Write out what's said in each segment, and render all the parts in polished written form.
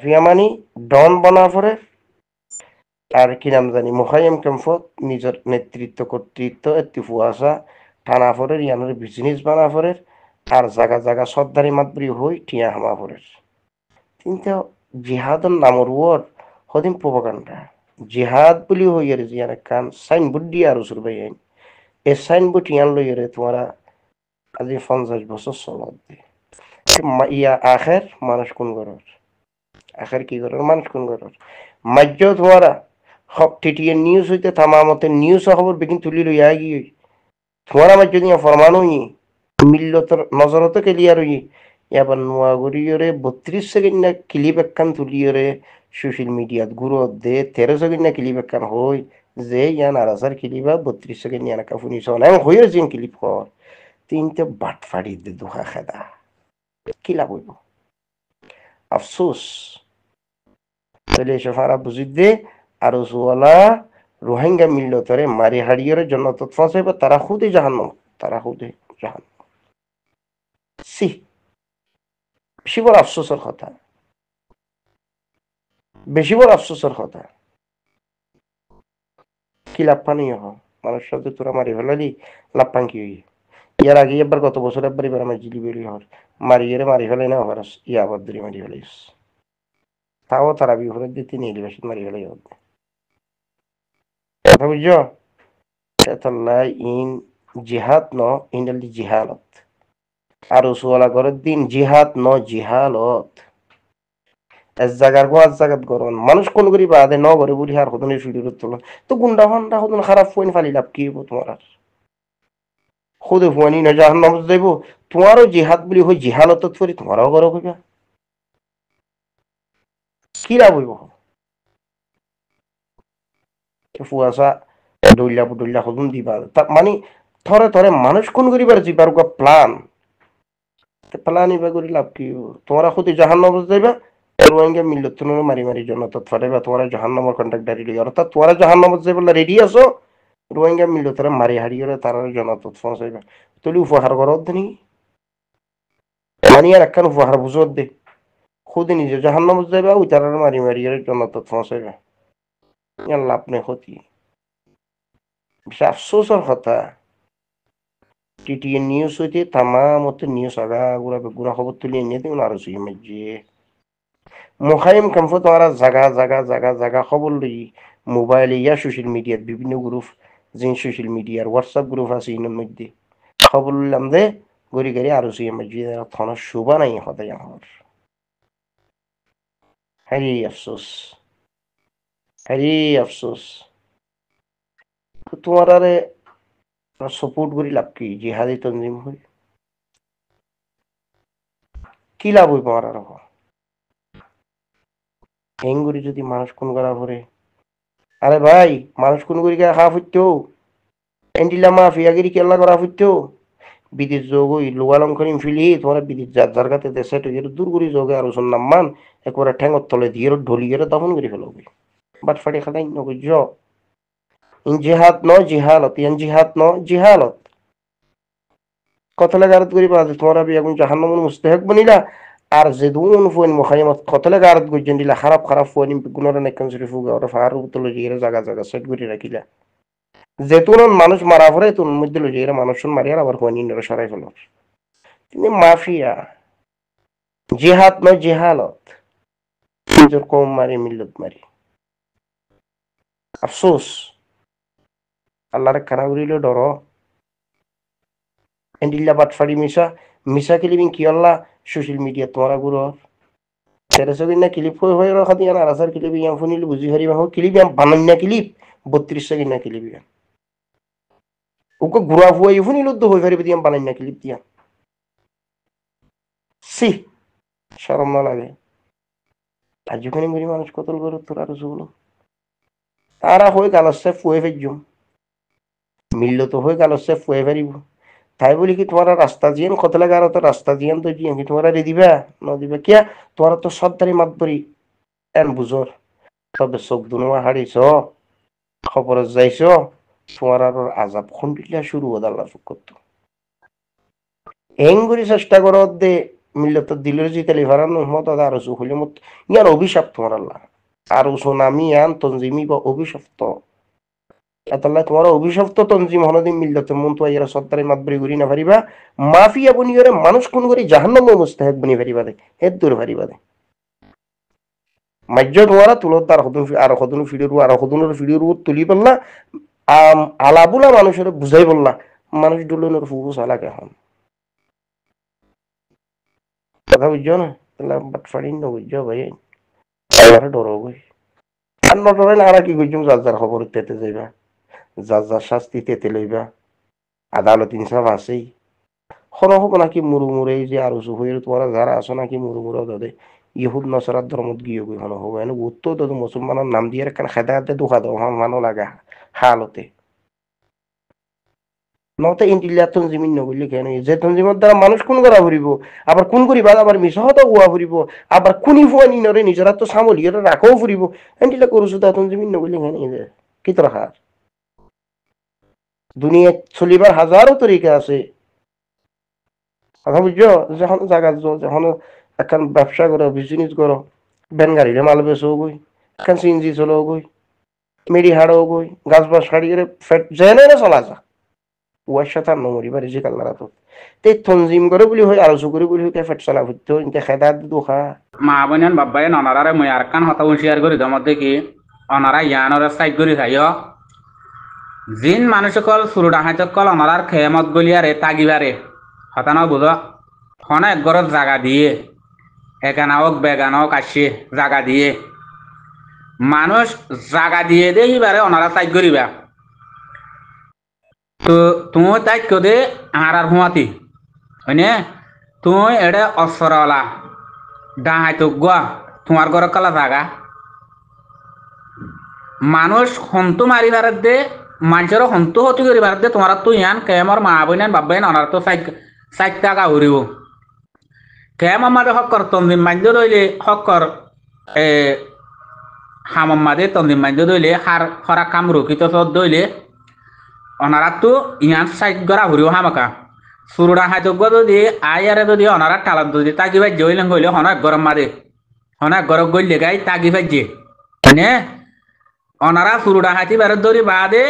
Mafia মানি ডন বনা পরে আর কি নাম জানি মুখাইম কেম্পত নিজের নেতৃত্ব কর্তৃত্ব এত্তি ফুয়াশা টানা পরে ইয়ানোর বিজনেস বানা পরে আর জাগা জাগা সর্দারি মাতবরি হই টিয়া হামা পরে কিন্তু জিহাদর নামর ওর হদিন প্রপাগান্ডা জিহাদ বলি হইয়ারে জিয়ার কান সাইনবোর্ড দিয়ে আর উসুর ভাই এই সাইনবোর্ড ইয়ান লইয়ারে তোমারা আজি 50 বছর চলত ইয়া আখের মানুষ কোন ঘরের আখের কি ঘরের মানুষ কোন ঘরের মাজ্য তোমারা সব টিটিএ নিউজ হইতে থামামতে নিউজ খবর বিকিন তুলি লইয়া গিয়ে তোমারা মাজ্য দিয়া ফরমানো মিল্লতর নজরতে ক্লিয়ার হই এবার নোয়াগুড়িয়রে 32 সেকেন্ড না ক্লিপ একখান তুলিয়রে সোশ্যাল মিডিয়াত গুরুত দে 13 সেকেন্ড না ক্লিপ একখান হই যে ইয়ান আরাসার ক্লিপা 32 সেকেন্ড ইয়ান একা শুনিছ না হইর যেন ক্লিপ কর তিনটে বাট ফাড়ি দে দুহা খেদা কি লাভ হইব আফসোস তাহলে সফারা বুঝি দে আর সোয়ালা রোহিঙ্গা মিল্লতরে মারি হাড়িয়রে জন্য তৎফাঁসাইব তারা খুদে জাহান্নাম তারা খুদে জাহান্নাম সি বেশি বড় আফসোসের কথা বেশি বড় আফসোসের কথা কি লাভ পানি মানুষ সাথে তোরা মারি ফেলালি লাভ পান কি হই ইয়ার আগে একবার গত বছর একবার এবার আমার জিলি বেরি হর মারি ফেলাই না হবার ইয়া আবার ধরে মারি ফেলাইস তাও তারা বিহরের দিয়ে 3 এলিভেশন মারি ফেলাই হবে কথা বুঝছো সেতল্লাই ইন জিহাদ ন ইন্ডালি জিহালত আর উসওয়ালা ঘরের দিন জিহাদ ন জিহালত এক জায়গার গো এক জায়গাত গরম মানুষ কোন করি বাদে ন ঘরে বুড়ি আর হদনে শুরু তোলা তো গুন্ডা ফান্ডা হদন খারাপ ফোন ফালি লাভ কি হইব তোমার আর খুদে ফুয়ানি না জাহান নামজ যাইব তোমারও জিহাদ বলি হই জিহালত করি তোমারও ঘর হইবা কি লাভ হইব ফুয়াশা ডইলা হদন দিবা মানে থরে থরে মানুষ কোন করিবার যাইবার গো প্ল্যান প্ল্যান ইবা করি লাভ কি তোমরা খুদে জাহান নামজ যাইবা রোহিঙ্গা মিল্লত তুমি মারি মারি জন্য তৎফারে তোমরা জাহান্নামের কন্ট্রাক্টারি লই আর তোমরা জাহান্নামত যাইবা রেডি আছো রোহিঙ্গা মিল্লতরে মারি হারিয়ে তারা জন্য তৎফারে যাইবা তুলি উপহার করত নি মানি আর একখান উপহার বুঝত দে খুদ নিজে জাহান্নামত যাইবা ওই তারা মারি মারি জন্য তৎফারে যাইবা ইয়ার লাভ নেই ক্ষতি বেশি আফসোসের কথা টিটিএ নিউজ হইতে তামামতে নিউজ আগা গুড়া খবর তুলি এনে দিন আর সুই মাঝে মুখাইম কেম্প তোমারা জাগা খবর লই মোবাইলে ইয়া সোশ্যাল মিডিয়াত বিভিন্ন গ্রুপ যেন সোশ্যাল মিডিয়ার হোয়াটসঅ্যাপ গ্রুপ আছে ইনের মধ্যে খবর লইলাম দে গড়ি গাড়ি আরো সুই মাঝে থানা শোভা নাই সদায় আমার হ্যারি আফসোস তোমার আরে সাপোর্ট করি লাভ কি জিহাদি তনজিম হই কি লাভ হইব আর হেঙ্গুরি যদি মানুষ কোন করা পরে আরে ভাই মানুষ কোন করি খাওয়া ফুটতো এন্ডিলা মাফিয়াগিরি কেল্লা করা ফুটতো বিদেশ যোগ ওই লোয়ালং করিম ফিলি তোমার বিদেশ যার গাতে দেশে দূর করি যোগে আর ওসন নাম্মান একবারে ঠেঙর তলে দিয়ে ঢলিয়ে দফন করে ফেলবি বাট ফাটি খালাই নগুজ ইন জিহাদ ন জিহালত ইয়ান জিহাদ ন জিহালত কতলে গারত করি বাজে তোমরা বিয়াগুন জাহান্নামুল মুস্তাহিক বনিলা আর যেদুন ফোন মুখাইমত কতলে গারত গইজেন দিলা খারাপ ফোন গুণরে নেকন শরীফ ওরে ফার উতলে জিরে জায়গা সেট করে রাখিলা যেতুন মানুষ মারা পরে তুন মধ্যে লই জিরে মানুষ মারি আর আবার ফোন ইনরে সরাই ফেল তিনি মাফিয়া জিহাদ ন জিহালত নিজের কম মারি মিল্লত মারি আফসোস আল্লাহরে খানা উড়িল ডর এন্ডিল্লা বাটফাড়ি মিশা কিলিবিং কি আল্লাহ সোশ্যাল মিডিয়া তোমরা গুরু 13 সেকেন্ড না ক্লিপ হয়ে রাখা দিয়ে আর আসার ক্লিপ ইয়াম ফুনিল বুঝি হারিবা হোক ক্লিপ ইয়াম বানান না ক্লিপ 32 সেকেন্ড না ক্লিপ ইয়াম ওকে ঘুরা ফুয়া ফুনিল তো হয়ে পারিবে ইয়াম বানান না ক্লিপ দিয়া সি শরম না লাগে আজ ওখানে গরি মানুষ কতল করে তোরা রসুল তারা হয়ে গেল সে ফুয়ে ফেজুম মিলল তো হয়ে গেল সে ফুয়ে ফেরিব তাই বলি কি তোমার রাস্তা জিয়ান কত লাগে আর তো রাস্তা জিয়ান তো জিয়ান কি তোমার রে দিবা ন দিবা কিয়া তোমার তো সর্দারি মাতবরি এন বুঝর তবে চোখ দুনোয়া হারিছ খবরে যাইছ তোমার আর আজাব খুন্ডিলা শুরু হদ আল্লাহ করতো এং করে চেষ্টা করত দে মিল্লত দিলের জিতালি ফারানো মত আর সু হইলে মত ইয়ার অভিশাপ তোমার আল্লাহ আর সুনামি আন তনজিমি বা অভিশপ্ত আতাল্লাহ তোমার অভিশপ্ত তনজিম হনদিন মিল্লত মন তো ইয়ারা সত্তারে মাতবরি করি না পারিবা মাফিয়া বনি করে মানুষ কোন করি জাহান্নাম মুস্তাহিক বনি পারিবা দে হেদ দূর পারিবা দে মাজ্য তোমারা তুলত আর হদুন আর হদুন ফিডিরু আর হদুনের ফিডিরু তুলি পাল্লা আলাবুলা মানুষের বুঝাই বললা মানুষ ডুলনের ফুবু সালাকে এখন কথা বুঝছো না তাহলে বাট ফাড়িন না বুঝছো ভাই আমার ডরো গই আর নটরে না আর কি কইছুম যার যার খবর তেতে যাইবা যার যার শাস্তি তেতে লইবা আদালত ইনসাফ আছেই হন হোক নাকি মুরু মুরে যে আর উসু হয়ে তোমরা যারা আসো নাকি মুরু মুরে দাদে ইহুদ নসরাত ধর্মত গিয়ে গই হন হোক এনে উত্তর দাদু মুসলমানের নাম দিয়ে কান খেদাতে দুখা দাও হন মানো লাগা হালতে নতে ইন্টিলিয়া তঞ্জিমিন নগলি কেন যে তঞ্জিমের দ্বারা মানুষ কোন করা ফুরিব আবার কোন করিবা আবার মিশহত গুয়া ফুরিব আবার কোনি ফুয়ানি নরে নিজরা তো সামলি এটা রাখাও ফুরিব এন্টিলা করুছো তা তঞ্জিমিন নগলি কেন কি তোর হার দুনিয়া চলিবার হাজারো তরিকা আছে কথা বুঝছো যখন জায়গা যখন এখন ব্যবসা করো বিজনেস করো ভ্যান গাড়িরে মাল বেচো গই এখন সিএনজি চলো গই মেডি হাড়ও গই গাছ বাস হাড়িয়ে ফেট জেনে চলা যা ওয়ার সাথে আর নমরি বাড়ি যে কাল্লারা তো তে তনজিম করে বলি হয় আলোচনা করে বলি হয় ফেট চলা হইতো ইনতে খেদা দুখা মা বোনেন বাবাই ননারারে মই আর কান হতা হুঁশিয়ার করি মধ্যে কি অনারা ইয়ানরে সাইড করি খাইও জিন মানুষ কল সুরু ডাহাইত কল অনারার খেমত গলিয়ারে তাগিবারে হতা নাও বুঝ হন এক গরত জাগা দিয়ে একানা হোক বেগানা হোক আসে জাগা দিয়ে মানুষ জাগা দিয়ে দেখিবারে অনারা সাইড করিবা তো তুমি তাই কদে আহার হুঁয়াতি হয়নে তুই এডে অসরলা ডাহাইতো গোয়া তোমার ঘর কালা জাগা মানুষ হন্তু মারি ভারত দে মানুষের হন্তু হতি করি ভারত দে তোমার তো ইয়ান কেমর মা বইনান বাবাইন অনার তো সাইড টাকা হরিব কেম আমাদের হকর তন্দিম মাঞ্জ দইলে হকর এ হামাম্মাদে তন্দিম মাঞ্জ দইলে হার হরা কাম রকিত সদ দইলে অনারা তো ইয়ান সাইড গড়া হরিব হামাকা সুরুডা হাইতো যদি আয়ারে যদি অনারা টালাত যদি তাকি ভাই জইলেন গইলে হনক গরম মাদে হনক গরম গইলে গাই তাকি ভাইজে নে অনারা সুরুডা হাতি বেরত দরি বাদে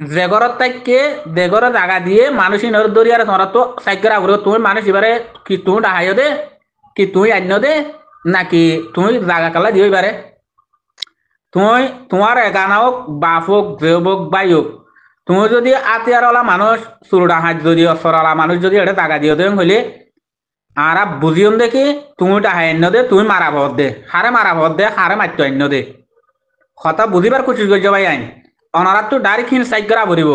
জেগরত তাইকে দেগর জাগা দিয়ে মানুষ নর দরি আর তোরা তো সাইকেরা ঘুরো তুমি মানুষ এবারে কি তুমি ডাহাইও দে কি তুই আন্য দে নাকি তুমি জাগা কালা দিও এবারে তুই তোমার এগানা হোক বাপ হোক জেব হোক বাই হোক তুমি যদি আতিয়ারওয়ালা মানুষ সুরুডা হাত যদি অসরওয়ালা মানুষ যদি এটা জাগা দিও দেন হইলে আর বুঝিও দেখি তুমি ডাহাই আন্য দে তুমি মারা ভর দে হারে মারা ভর দে হারে মাত্য আন্য দে কথা বুঝিবার কোশিশ করছো ভাই আইন অনারা তো ডাইরেক্ট হিন সাইড করা ভরিব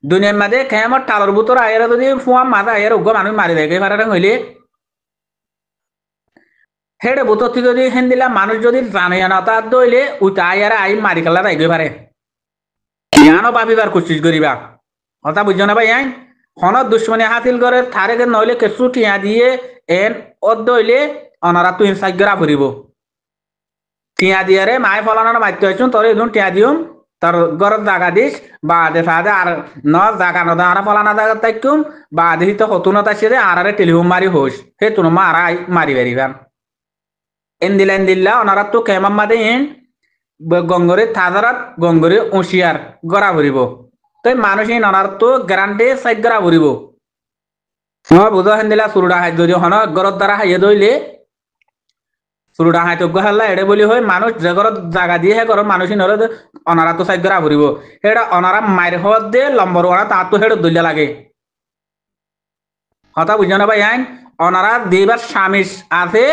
দুনিয়ার মাঝে খেয়ামত টালর বুতর আয়ের যদি ফুয়া মাথা আয়ের উগ্র মানুষ মারি দেয় পারে হইলে হেডে বুতর যদি হেন দিলা মানুষ যদি জানে না তার দইলে উঠা আয়ারে আই মারি খেলা রাইবে পারে ইয়ানো ভাবিবার কোশিশ করিবা কথা বুঝছো না ভাই আইন হনত দুশ্মনী হাতিল করে থারে নইলে কেঁচু টিয়া দিয়ে এন অদ দইলে অনারা তো হিন সাইড করা ভরিব টিয়া দিয়ে রে মায় ফলানোর মাইতে হয়েছুন তোর এদিন টিয়া দিম তোর ঘরের জায়গা দিস বা দেশাদে আর ন জায়গা নদা আর ফলানা জায়গা তাইকুম বা দেখি তো হতুনত আসে রে আর টেলিফোন মারি হোস হে তুনো মারা মারি বেরিবান এন দিল্লা ওনারা তো কেমাম মাদে ইন গঙ্গরে থাজারাত গঙ্গরে উঁশিয়ার গড়া ভরিব তো মানুষ ইন ওনার তো গ্যারান্টি সাইড গড়া ভরিব বুঝো হেন দিলা সুরুডা হাই যদি হন গরত দ্বারা হাইয়ে দইলে সুরুডা হাইতো গহাল্লা এড়ে বলি হয় মানুষ যে ঘর জায়গা দিয়ে হে ঘর মানুষ নরে অনারা তো সাইড করা ভরিব হেটা অনারা মায়ের হওয়ার দে লম্বর ওরা তার তো হেড দলিয়া লাগে কথা বুঝো না ভাই আইন অনারা দিবার স্বামী আছে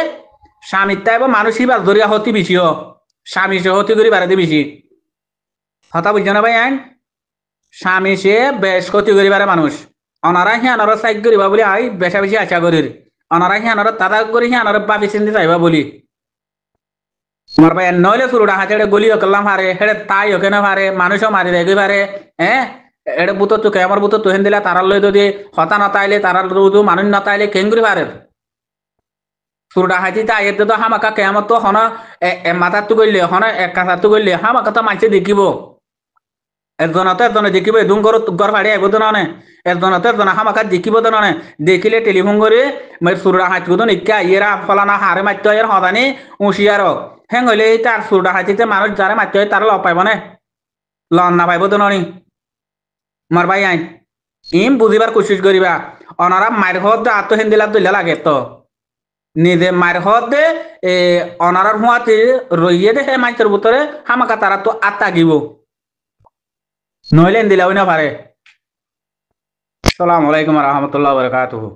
স্বামীর তাই মানুষই বাস ধরিয়া হতি বেশি স্বামী সে হতি করি বাড়াতে বেশি কথা বুঝো না ভাই আইন স্বামী সে বেশ ক্ষতি করি বারে মানুষ অনারা হিয়ানরা সাইড করিবা বলি আই বেশা বেশি আশা করির অনারা হিয়ানরা তারা করি হিয়ানরা বাবি চিন্তি চাইবা বলি তোমার ভাই নইলে সুরুডা হাতে গলিও করলাম হারে হেড়ে তাই ওকে না পারে মানুষও মারি দেয় পারে হ্যাঁ এটা বুতো তো কেমন বুতো তুহেন দিলে তারার লই যদি হতা নতাইলে তারার যদি মানুষ নতাইলে কেঙ্গুরি পারে সুরুডা হাতি তা এতে তো হামাকা কেমন তো হন মাথার তো গইলে হন এক কাঁথার তো গইলে হামাকা তো মাইছে দেখিব এজনে দেখিব এদুম গর ফাড়ি আইব তো ননে এজনে হামাকাত দেখিব তো ননে দেখিলে টেলিফোন করে মই সুরা হাত গুদন ইকা ইয়েরা ফলানা হারে মাত্য এর হদানি উশিয়ার হেং হইলে তার সুরা হাতিতে মানুষ যারে মাত্য তার ল পাইব না লন না পাইব তো ননি মার ভাই আইন ইম বুঝিবার কোশিশ করিবা অনারা মায়ের হদ আত্ম হিন্দিলার দইলা লাগে তো নিজে মায়ের হদ দে অনারার হুয়াতে রইয়ে দে হে মাইতের ভিতরে হামাকা তারা তো আত্মাগিব নইলে দিলা না পারে। আসসালামু আলাইকুম রহমতুল্লাহ বরকাতুহু।